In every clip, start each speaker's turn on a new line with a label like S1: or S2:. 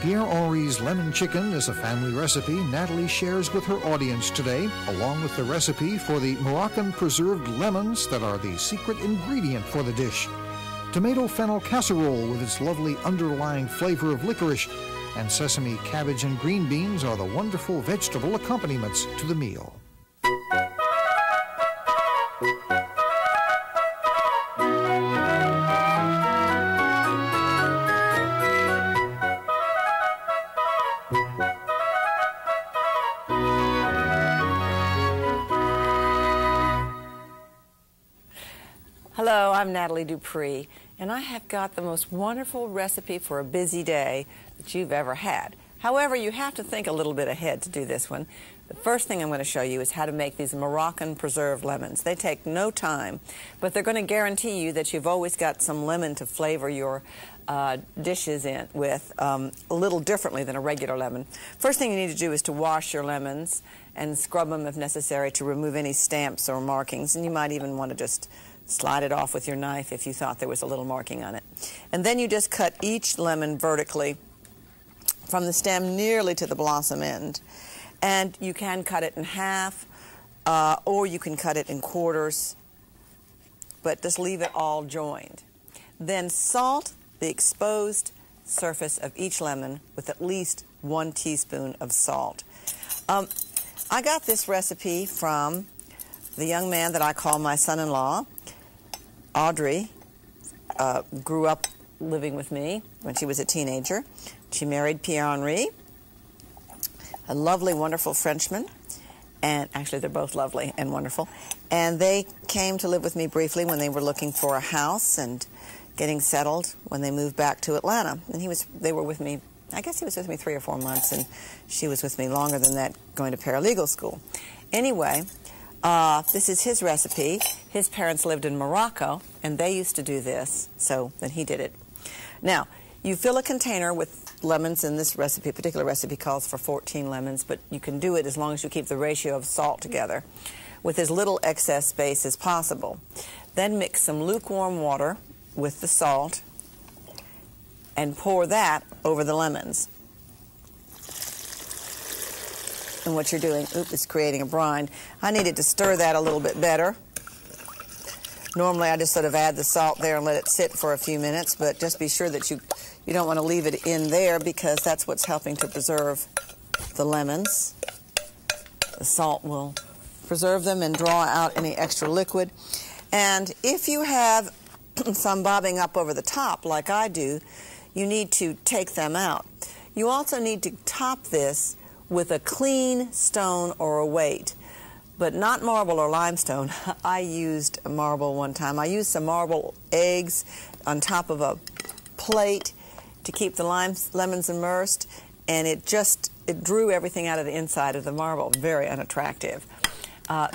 S1: Pierre-Henris lemon chicken is a family recipe Nathalie shares with her audience today, along with the recipe for the Moroccan preserved lemons that are the secret ingredient for the dish. Tomato-Fennel Casserole with its lovely underlying flavor of licorice, and sesame, cabbage, and green beans are the wonderful vegetable accompaniments to the meal.
S2: Hello, I'm Nathalie Dupree, and I have got the most wonderful recipe for a busy day that you've ever had. However, you have to think a little bit ahead to do this one. The first thing I'm going to show you is how to make these Moroccan preserved lemons. They take no time, but they're going to guarantee you that you've always got some lemon to flavor your dishes in with a little differently than a regular lemon. First thing you need to do is to wash your lemons and scrub them if necessary to remove any stamps or markings, and you might even want to just slide it off with your knife if you thought there was a little marking on it. And then you just cut each lemon vertically from the stem nearly to the blossom end. And you can cut it in half, or you can cut it in quarters, but just leave it all joined. Then salt the exposed surface of each lemon with at least 1 teaspoon of salt. I got this recipe from the young man that I call my son-in-law. Audrey grew up living with me when she was a teenager. She married Pierre-Henris, a lovely, wonderful Frenchman. And actually, they're both lovely and wonderful. And they came to live with me briefly when they were looking for a house and getting settled when they moved back to Atlanta. And they were with me, I guess he was with me 3 or 4 months, and she was with me longer than that, going to paralegal school. Anyway, this is his recipe. His parents lived in Morocco, and they used to do this, so then he did it. Now, you fill a container with lemons in this recipe. A particular recipe calls for 14 lemons, but you can do it as long as you keep the ratio of salt together with as little excess space as possible. Then mix some lukewarm water with the salt and pour that over the lemons. And what you're doing, is creating a brine. I needed to stir that a little bit better. Normally I just sort of add the salt there and let it sit for a few minutes, but just be sure that you don't want to leave it in there because that's what's helping to preserve the lemons. The salt will preserve them and draw out any extra liquid. And if you have some bobbing up over the top like I do, you need to take them out. You also need to top this with a clean stone or a weight, but not marble or limestone. I used marble one time. I used some marble eggs on top of a plate to keep the lemons immersed, and it drew everything out of the inside of the marble. Very unattractive.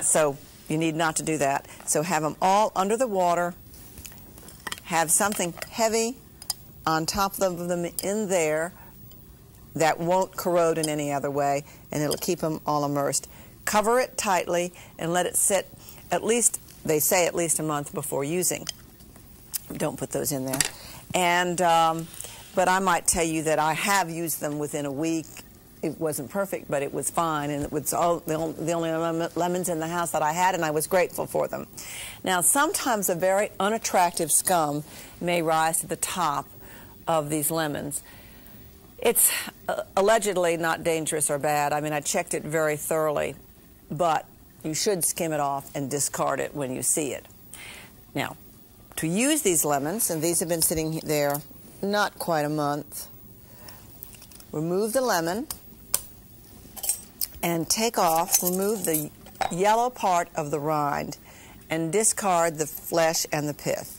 S2: So you need not to do that. So have them all under the water. Have something heavy on top of them in there that won't corrode in any other way, and it'll keep them all immersed. Cover it tightly and let it sit at least, they say at least a month before using. Don't put those in there. And but I might tell you that I have used them within a week. It wasn't perfect, but it was fine, and it was the only lemons in the house that I had, and I was grateful for them. Now, sometimes a very unattractive scum may rise to the top of these lemons. It's allegedly not dangerous or bad. I mean, I checked it very thoroughly, but you should skim it off and discard it when you see it. Now, to use these lemons, and these have been sitting there not quite a month, remove the lemon and remove the yellow part of the rind and discard the flesh and the pith.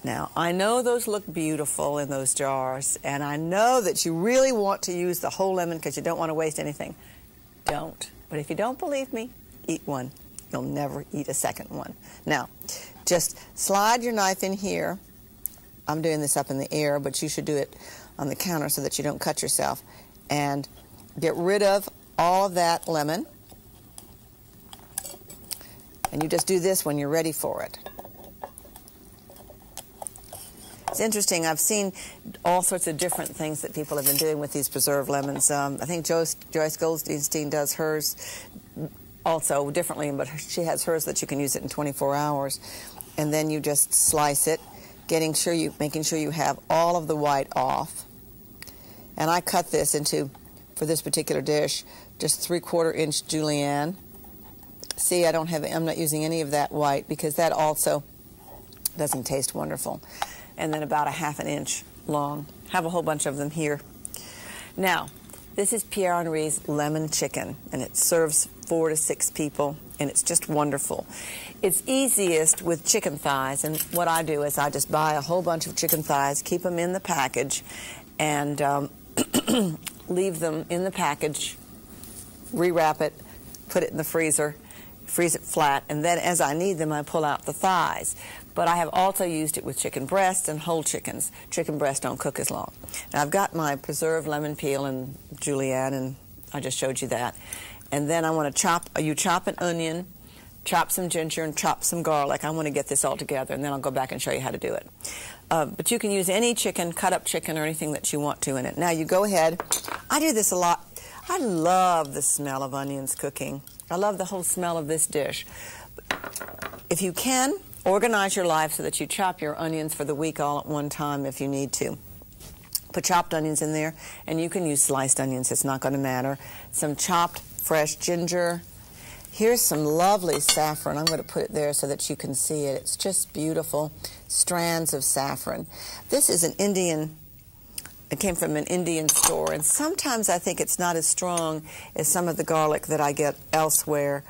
S2: Now, I know those look beautiful in those jars, and I know that you really want to use the whole lemon because you don't want to waste anything. Don't. But if you don't believe me, eat one. You'll never eat a second one. Now, just slide your knife in here. I'm doing this up in the air, but you should do it on the counter so that you don't cut yourself. And get rid of all of that lemon. And you just do this when you're ready for it. It's interesting. I've seen all sorts of different things that people have been doing with these preserved lemons. I think Joyce Goldstein does hers also differently, but she has hers that you can use it in 24 hours. And then you just slice it, making sure you have all of the white off. And I cut this into, for this particular dish, just 3/4 inch julienne. See, I'm not using any of that white because that also doesn't taste wonderful. And then about 1/2 inch long. Have a whole bunch of them here. Now, this is Pierre-Henris lemon chicken, and it serves 4 to 6 people, and it's just wonderful. It's easiest with chicken thighs, and what I do is I just buy a whole bunch of chicken thighs, keep them in the package, and leave them in the package, rewrap it, put it in the freezer, freeze it flat, and then as I need them, I pull out the thighs. But I have also used it with chicken breasts and whole chickens. Chicken breasts don't cook as long. Now, I've got my preserved lemon peel and julienne, and I just showed you that. And then I want to chop an onion, chop some ginger, and chop some garlic. I want to get this all together, and then I'll go back and show you how to do it. But you can use any chicken, cut-up chicken, or anything that you want to in it. Now, you go ahead. I do this a lot. I love the smell of onions cooking. I love the whole smell of this dish. If you can, organize your life so that you chop your onions for the week all at one time if you need to. Put chopped onions in there, and you can use sliced onions. It's not going to matter. Some chopped fresh ginger. Here's some lovely saffron. I'm going to put it there so that you can see it. It's just beautiful. Strands of saffron. This is an Indian, it came from an Indian store, and sometimes I think it's not as strong as some of the garlic that I get elsewhere,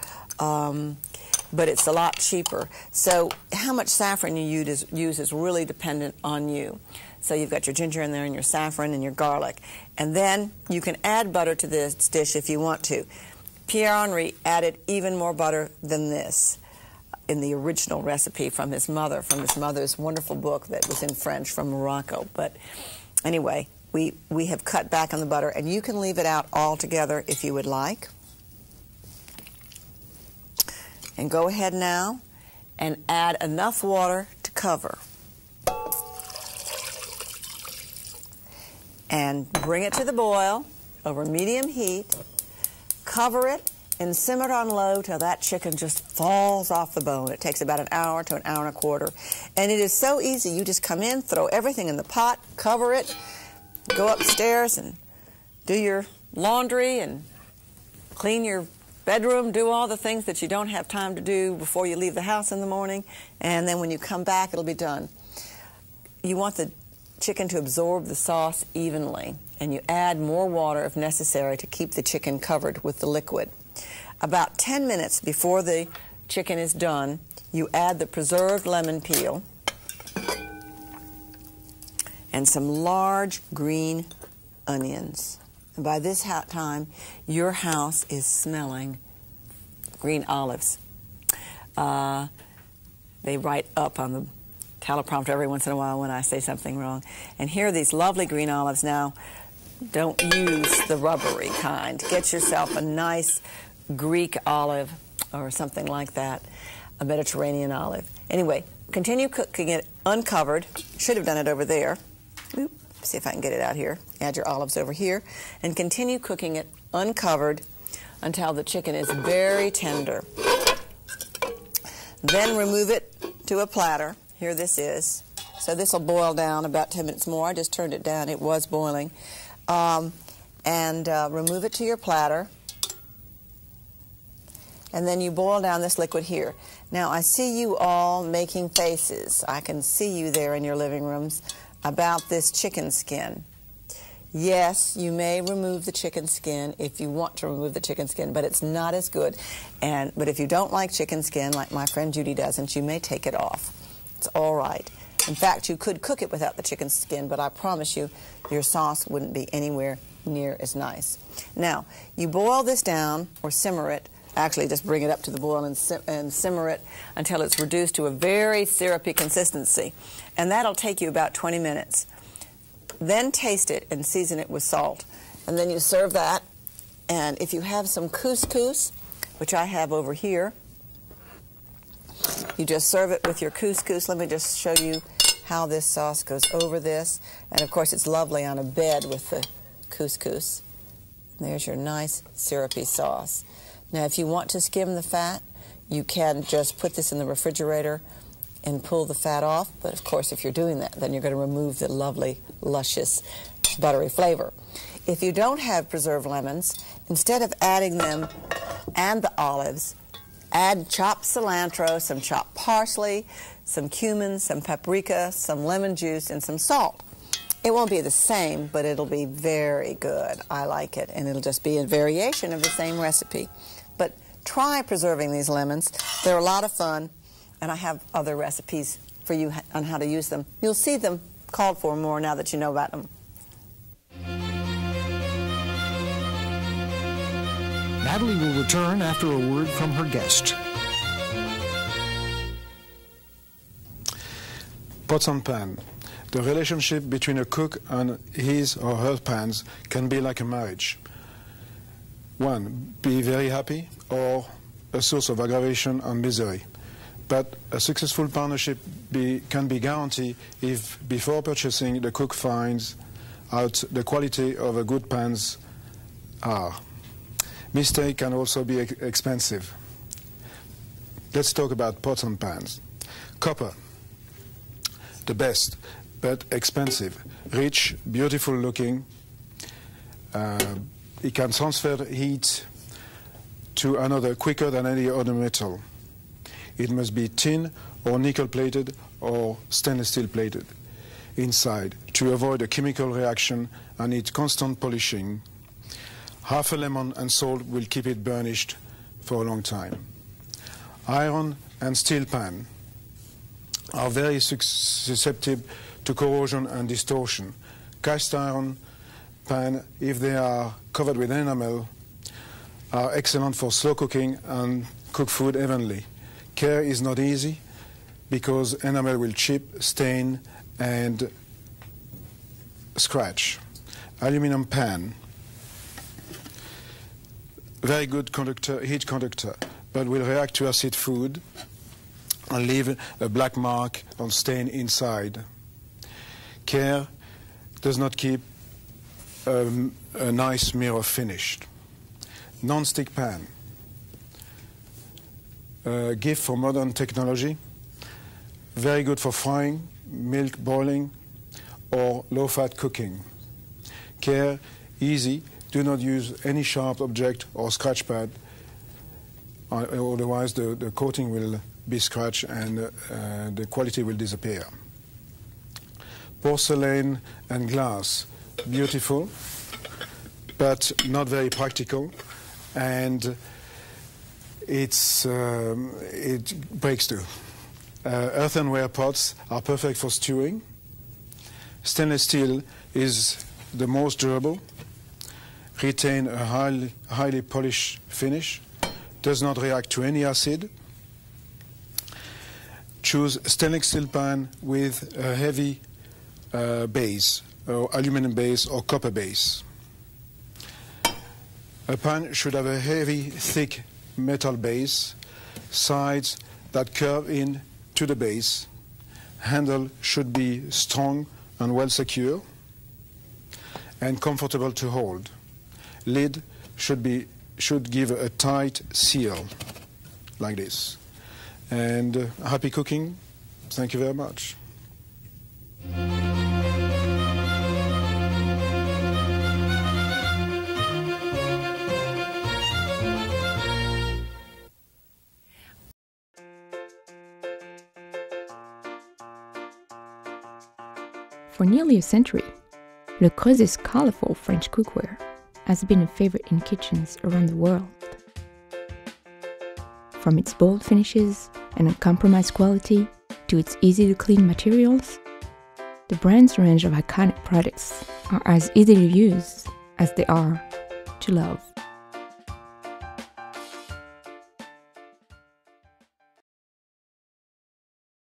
S2: but it's a lot cheaper. So how much saffron you use is really dependent on you. So you've got your ginger in there and your saffron and your garlic. And then you can add butter to this dish if you want to. Pierre-Henris added even more butter than this in the original recipe from his mother's wonderful book that was in French from Morocco. But anyway, we have cut back on the butter, and you can leave it out altogether if you would like. And go ahead now and add enough water to cover. And bring it to the boil over medium heat. Cover it and simmer it on low till that chicken just falls off the bone. It takes about an hour to an hour and a quarter. And it is so easy. You just come in, throw everything in the pot, cover it, go upstairs and do your laundry and clean your bedroom, do all the things that you don't have time to do before you leave the house in the morning, and then when you come back, it'll be done. You want the chicken to absorb the sauce evenly, and you add more water if necessary to keep the chicken covered with the liquid. About 10 minutes before the chicken is done, you add the preserved lemon peel and some large green onions. And by this time, your house is smelling green olives. They write up on the teleprompter every once in a while when I say something wrong. And here are these lovely green olives. Now, don't use the rubbery kind. Get yourself a nice Greek olive or something like that, a Mediterranean olive. Anyway, continue cooking it uncovered. Should have done it over there. Oop. See if I can get it out here. Add your olives over here. And continue cooking it uncovered until the chicken is very tender. Then remove it to a platter. Here this is. So this will boil down about 10 minutes more. I just turned it down. It was boiling. Remove it to your platter. And then you boil down this liquid here. Now, I see you all making faces. I can see you there in your living rooms about this chicken skin. Yes, you may remove the chicken skin if you want to remove the chicken skin, but it's not as good. But if you don't like chicken skin, like my friend Judy doesn't, you may take it off. It's all right. In fact, you could cook it without the chicken skin, but I promise you, your sauce wouldn't be anywhere near as nice. Now, you boil this down or simmer it. Actually, just bring it up to the boil and simmer it until it's reduced to a very syrupy consistency. And that'll take you about 20 minutes. Then taste it and season it with salt. And then you serve that. And if you have some couscous, which I have over here, you just serve it with your couscous. Let me just show you how this sauce goes over this. And of course, it's lovely on a bed with the couscous. And there's your nice syrupy sauce. Now, if you want to skim the fat, you can just put this in the refrigerator and pull the fat off. But of course, if you're doing that, then you're going to remove the lovely, luscious, buttery flavor. If you don't have preserved lemons, instead of adding them and the olives, add chopped cilantro, some chopped parsley, some cumin, some paprika, some lemon juice, and some salt. It won't be the same, but it'll be very good. I like it, and it'll just be a variation of the same recipe. But try preserving these lemons. They're a lot of fun, and I have other recipes for you on how to use them. You'll see them called for more now that you know about them.
S1: Nathalie will return after a word from her guest.
S3: Pots and pans. The relationship between a cook and his or her pans can be like a marriage. One, be very happy, or a source of aggravation and misery. But a successful partnership can be guaranteed if, before purchasing, the cook finds out the quality of a good pans are. Mistake can also be expensive. Let's talk about pots and pans. Copper, the best, but expensive. Rich, beautiful looking. It can transfer heat to another quicker than any other metal. It must be tin or nickel plated or stainless steel plated inside to avoid a chemical reaction and need constant polishing. Half a lemon and salt will keep it burnished for a long time. Iron and steel pan are very susceptible to corrosion and distortion. Cast iron pan, if they are covered with enamel, are excellent for slow cooking and cook food evenly. Care is not easy because enamel will chip, stain, and scratch. Aluminum pan, very good conductor, heat conductor, but will react to acid food and leave a black mark on stain inside. Care does not keep a nice mirror finish. Non-stick pan, a gift for modern technology, very good for frying, milk boiling, or low-fat cooking. Care, easy. Do not use any sharp object or scratch pad, otherwise the coating will be scratched and the quality will disappear. Porcelain and glass, beautiful, but not very practical, and it breaks too. Earthenware pots are perfect for stewing. Stainless steel is the most durable, retain a highly polished finish, does not react to any acid. Choose stainless steel pan with a heavy base, or aluminum base or copper base. A pan should have a heavy, thick metal base, sides that curve in to the base. Handle should be strong and well secure and comfortable to hold. Lid should give a tight seal, like this. And happy cooking. Thank you very much.
S4: For nearly a century, Le Creuset's colorful French cookware has been a favorite in kitchens around the world. From its bold finishes and uncompromised quality to its easy-to-clean materials, the brand's range of iconic products are as easy to use as they are to love.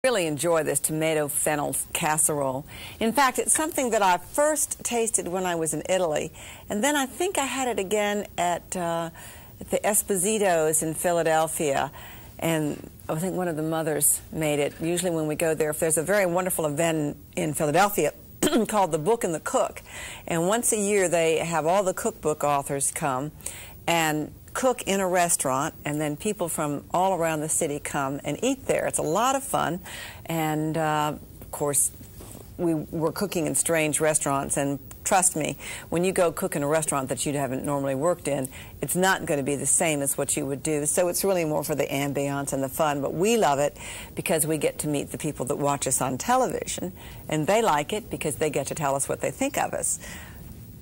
S2: Really enjoy this tomato-fennel casserole. In fact, it's something that I first tasted when I was in Italy, and then I think I had it again at the Esposito's in Philadelphia. And I think one of the mothers made it. Usually when we go there, if there's a very wonderful event in Philadelphia called The Book and the Cook, and once a year they have all the cookbook authors come and cook in a restaurant, and then people from all around the city come and eat there. It's a lot of fun, and of course we were cooking in strange restaurants, and trust me, when you go cook in a restaurant that you haven't normally worked in, it's not going to be the same as what you would do. So it's really more for the ambiance and the fun. But we love it because we get to meet the people that watch us on television, and they like it because they get to tell us what they think of us,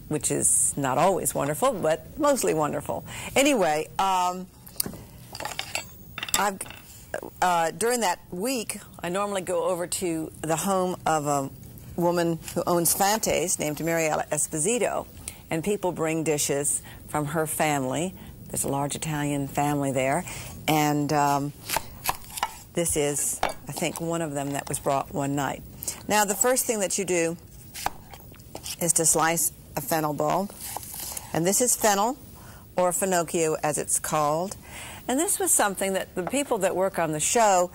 S2: which is not always wonderful, but mostly wonderful. Anyway, during that week, I normally go over to the home of a woman who owns Fante's named Mariella Esposito, and people bring dishes from her family. There's a large Italian family there, and this is, I think, one of them that was brought one night. Now, the first thing that you do is to slice a fennel bulb, and this is fennel, or finocchio as it's called. And this was something that the people that work on the show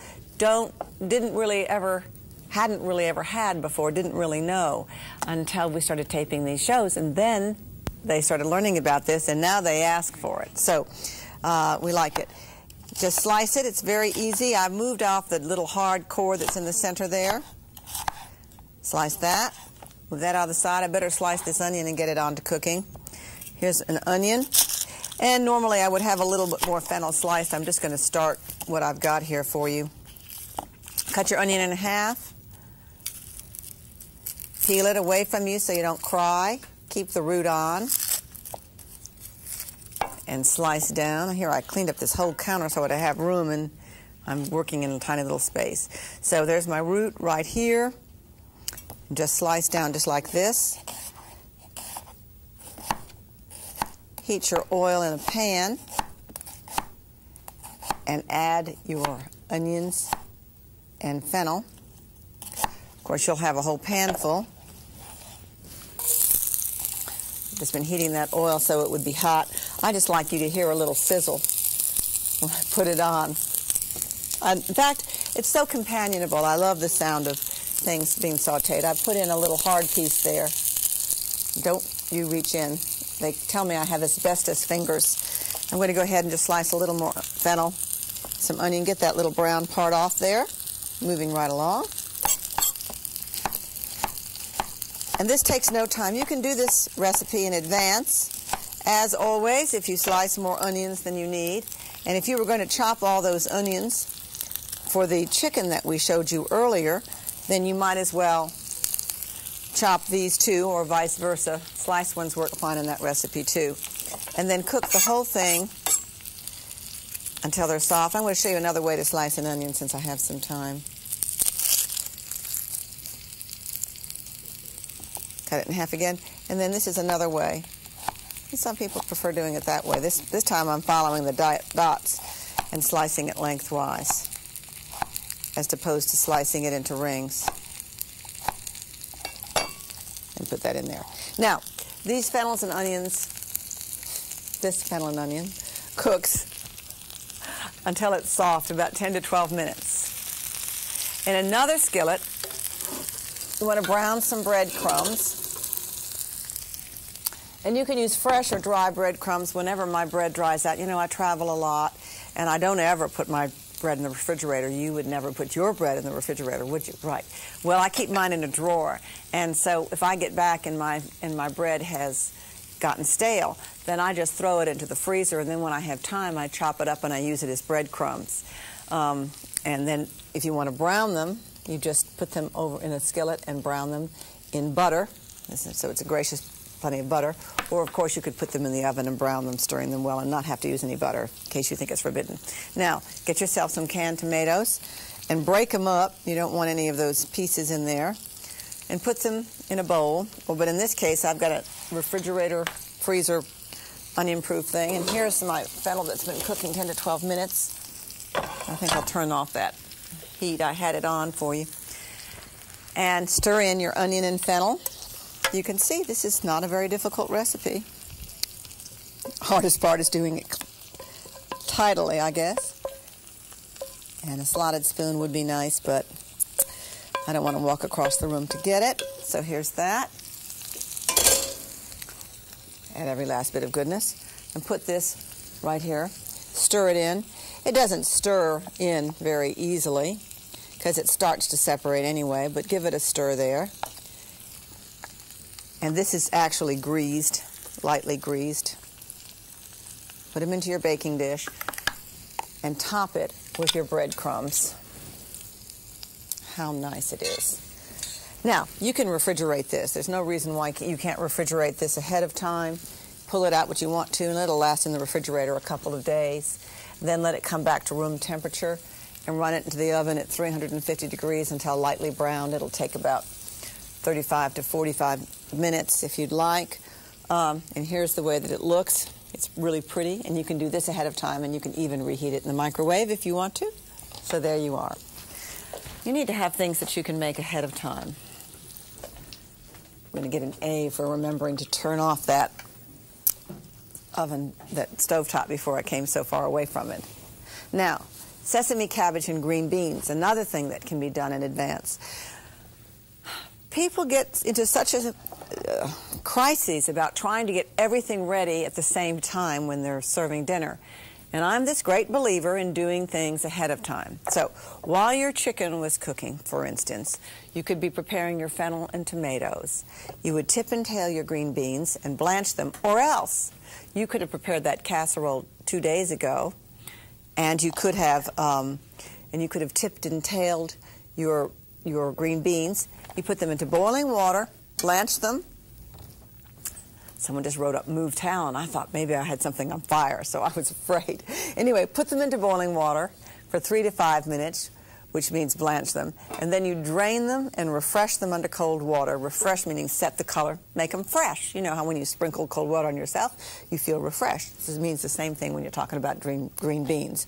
S2: hadn't really ever had before, didn't really know until we started taping these shows. And then they started learning about this, and now they ask for it. So we like it. Just slice it. It's very easy. I've moved off the little hard core that's in the center there. Slice that. Move that out of the side. I better slice this onion and get it on to cooking. Here's an onion. And normally I would have a little bit more fennel sliced. I'm just going to start what I've got here for you. Cut your onion in half. Peel it away from you so you don't cry. Keep the root on. And slice down. Here, I cleaned up this whole counter so I would have room, and I'm working in a tiny little space. So there's my root right here. Just slice down just like this. Heat your oil in a pan and add your onions and fennel. Of course, you'll have a whole pan full. Just been heating that oil so it would be hot. I just like you to hear a little sizzle when I put it on. In fact, it's so companionable. I love the sound of things being sauteed. I put in a little hard piece there. Don't you reach in. They tell me I have asbestos fingers. I'm going to go ahead and just slice a little more fennel, some onion, get that little brown part off there. Moving right along. And this takes no time. You can do this recipe in advance. As always, if you slice more onions than you need. And if you were going to chop all those onions for the chicken that we showed you earlier, then you might as well chop these two, or vice versa. Sliced ones work fine in that recipe too. And then cook the whole thing until they're soft. I'm going to show you another way to slice an onion since I have some time. Cut it in half again. And then this is another way. Some people prefer doing it that way. This time I'm following the dots and slicing it lengthwise, as opposed to slicing it into rings. And put that in there. Now, these fennels and onions, this fennel and onion, cooks until it's soft, about 10 to 12 minutes. In another skillet, you want to brown some breadcrumbs. And you can use fresh or dry breadcrumbs whenever my bread dries out. You know, I travel a lot, and I don't ever put my bread in the refrigerator. You would never put your bread in the refrigerator, would you? Right. Well, I keep mine in a drawer, and so if I get back and my bread has gotten stale, then I just throw it into the freezer, and then when I have time, I chop it up and I use it as breadcrumbs. And then if you want to brown them, you just put them over in a skillet and brown them in butter, so it's a gracious plenty of butter. Or, of course, you could put them in the oven and brown them, stirring them well, and not have to use any butter in case you think it's forbidden. Now, get yourself some canned tomatoes and break them up. You don't want any of those pieces in there. And put them in a bowl. Well, but in this case, I've got a refrigerator, freezer, onion-proof thing. And here's my fennel that's been cooking 10 to 12 minutes. I think I'll turn off that heat. I had it on for you. And stir in your onion and fennel. You can see this is not a very difficult recipe. Hardest part is doing it tidily, I guess. And a slotted spoon would be nice, but I don't want to walk across the room to get it. So here's that. Add every last bit of goodness. And put this right here. Stir it in. It doesn't stir in very easily because it starts to separate anyway, but give it a stir there. And this is actually greased, lightly greased. Put them into your baking dish and top it with your breadcrumbs. How nice it is. Now, you can refrigerate this. There's no reason why you can't refrigerate this ahead of time. Pull it out what you want to, and it'll last in the refrigerator a couple of days. Then let it come back to room temperature and run it into the oven at 350 degrees until lightly browned. It'll take about 35 to 45 minutes if you'd like. And here's the way that it looks. It's really pretty, and you can do this ahead of time, and you can even reheat it in the microwave if you want to. So there you are. You need to have things that you can make ahead of time. I'm going to get an A for remembering to turn off that oven, that stovetop, before I came so far away from it. Now, sesame, cabbage, and green beans, another thing that can be done in advance. People get into such a crises about trying to get everything ready at the same time when they're serving dinner. And I'm this great believer in doing things ahead of time. So while your chicken was cooking, for instance, you could be preparing your fennel and tomatoes. You would tip and tail your green beans and blanch them, or else you could have prepared that casserole 2 days ago, and you could have tipped and tailed your green beans. You put them into boiling water, blanch them. Someone just wrote up move towel, and I thought maybe I had something on fire, so I was afraid. Anyway, put them into boiling water for 3 to 5 minutes, which means blanch them. And then you drain them and refresh them under cold water. Refresh meaning set the color, make them fresh. You know how when you sprinkle cold water on yourself, you feel refreshed. This means the same thing when you're talking about green beans.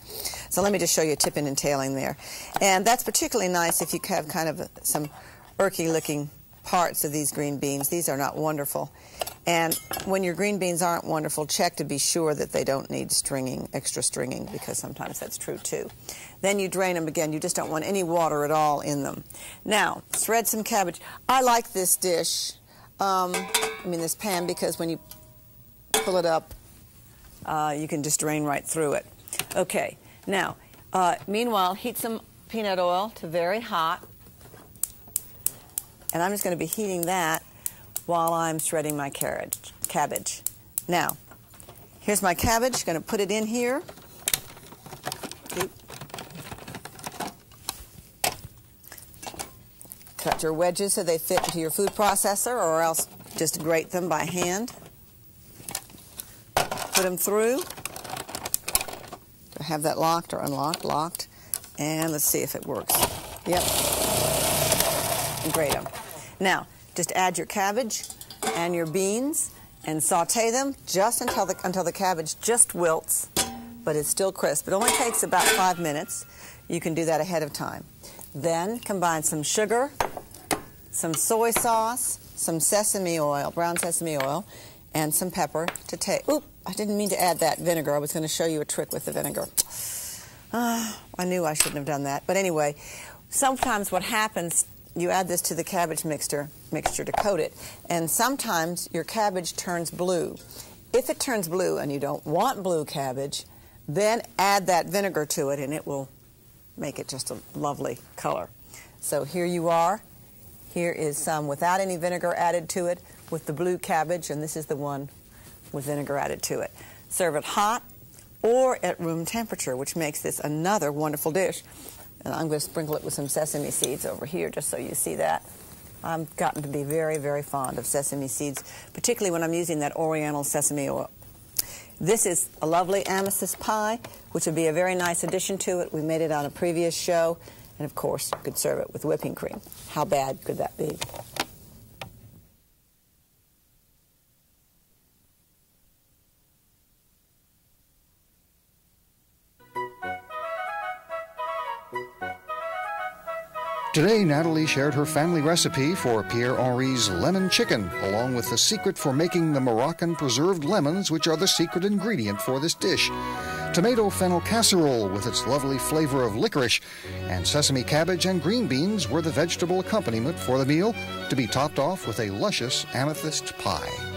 S2: So let me just show you tipping and tailing there. And that's particularly nice if you have kind of some earthy-looking parts of these green beans. These are not wonderful. And when your green beans aren't wonderful, check to be sure that they don't need stringing, extra stringing, because sometimes that's true too. Then you drain them again. You just don't want any water at all in them. Now, shred some cabbage. I like this dish, this pan, because when you pull it up, you can just drain right through it. Okay, now, meanwhile, heat some peanut oil to very hot. And I'm just going to be heating that while I'm shredding my cabbage. Now, here's my cabbage. Going to put it in here. Cut your wedges so they fit into your food processor, or else just grate them by hand. Put them through. Do I have that locked or unlocked? Locked. And let's see if it works. Yep. And grate them. Now, just add your cabbage and your beans and saute them just until the cabbage just wilts, but it's still crisp. It only takes about 5 minutes. You can do that ahead of time. Then combine some sugar, some soy sauce, some sesame oil, brown sesame oil, and some pepper to taste. Oop, I didn't mean to add that vinegar. I was going to show you a trick with the vinegar. I knew I shouldn't have done that. But anyway, sometimes what happens, you add this to the cabbage mixture to coat it, and sometimes your cabbage turns blue. If it turns blue and you don't want blue cabbage, then add that vinegar to it and it will make it just a lovely color. So here you are. Here is some without any vinegar added to it with the blue cabbage, and this is the one with vinegar added to it. Serve it hot or at room temperature, which makes this another wonderful dish. And I'm going to sprinkle it with some sesame seeds over here just so you see that. I've gotten to be very, very fond of sesame seeds, particularly when I'm using that Oriental sesame oil. This is a lovely amethyst pie, which would be a very nice addition to it. We made it on a previous show. And, of course, you could serve it with whipping cream. How bad could that be?
S1: Today, Nathalie shared her family recipe for Pierre-Henris lemon chicken, along with the secret for making the Moroccan preserved lemons, which are the secret ingredient for this dish. Tomato-Fennel Casserole with its lovely flavor of licorice, and sesame cabbage and green beans were the vegetable accompaniment for the meal, to be topped off with a luscious amethyst pie.